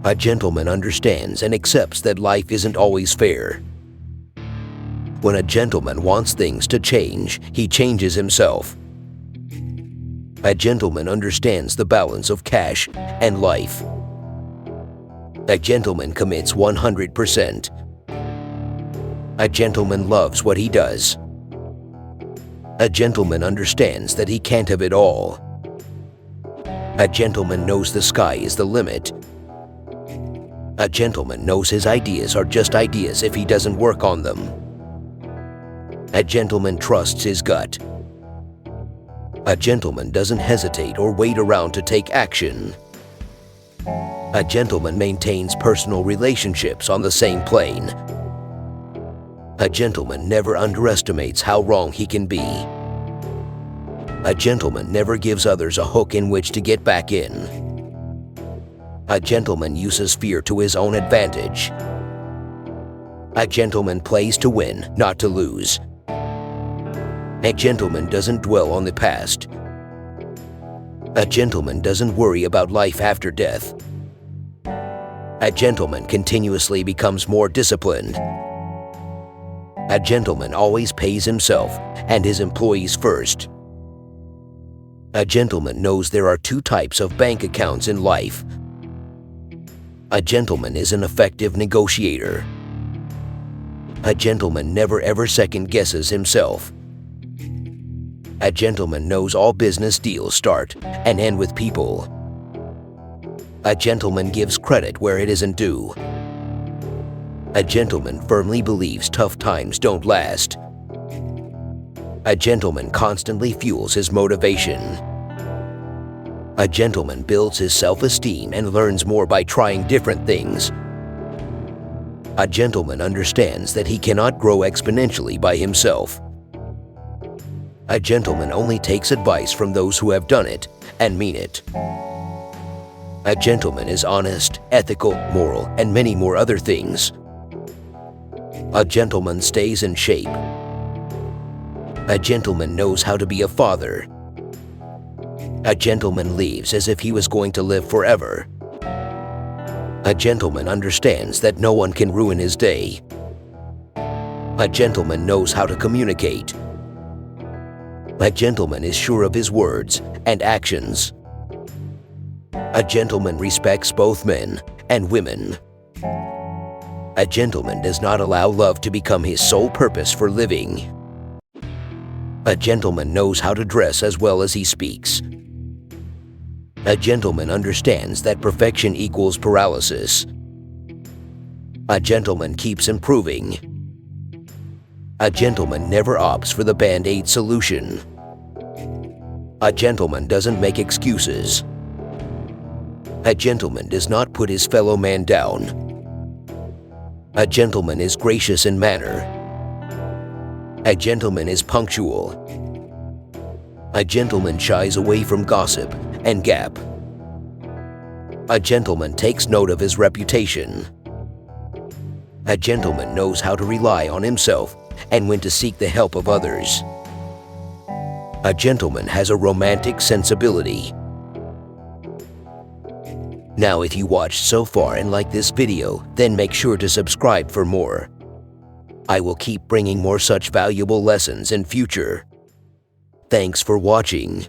A gentleman understands and accepts that life isn't always fair. When a gentleman wants things to change, he changes himself. A gentleman understands the balance of cash and life. A gentleman commits 100%. A gentleman loves what he does. A gentleman understands that he can't have it all. A gentleman knows the sky is the limit. A gentleman knows his ideas are just ideas if he doesn't work on them. A gentleman trusts his gut. A gentleman doesn't hesitate or wait around to take action. A gentleman maintains personal relationships on the same plane. A gentleman never underestimates how wrong he can be. A gentleman never gives others a hook in which to get back in. A gentleman uses fear to his own advantage. A gentleman plays to win, not to lose. A gentleman doesn't dwell on the past. A gentleman doesn't worry about life after death. A gentleman continuously becomes more disciplined. A gentleman always pays himself and his employees first. A gentleman knows there are two types of bank accounts in life. A gentleman is an effective negotiator. A gentleman never ever second guesses himself. A gentleman knows all business deals start and end with people. A gentleman gives credit where it isn't due. A gentleman firmly believes tough times don't last. A gentleman constantly fuels his motivation. A gentleman builds his self-esteem and learns more by trying different things. A gentleman understands that he cannot grow exponentially by himself. A gentleman only takes advice from those who have done it and mean it. A gentleman is honest, ethical, moral, and many more other things. A gentleman stays in shape. A gentleman knows how to be a father. A gentleman leaves as if he was going to live forever. A gentleman understands that no one can ruin his day. A gentleman knows how to communicate. A gentleman is sure of his words and actions. A gentleman respects both men and women. A gentleman does not allow love to become his sole purpose for living. A gentleman knows how to dress as well as he speaks. A gentleman understands that perfection equals paralysis. A gentleman keeps improving. A gentleman never opts for the Band-Aid solution. A gentleman doesn't make excuses. A gentleman does not put his fellow man down. A gentleman is gracious in manner. A gentleman is punctual. A gentleman shies away from gossip and gap. A gentleman takes note of his reputation. A gentleman knows how to rely on himself and when to seek the help of others. A gentleman has a romantic sensibility. Now, if you watched so far and like this video, then make sure to subscribe for more. I will keep bringing more such valuable lessons in future. Thanks for watching.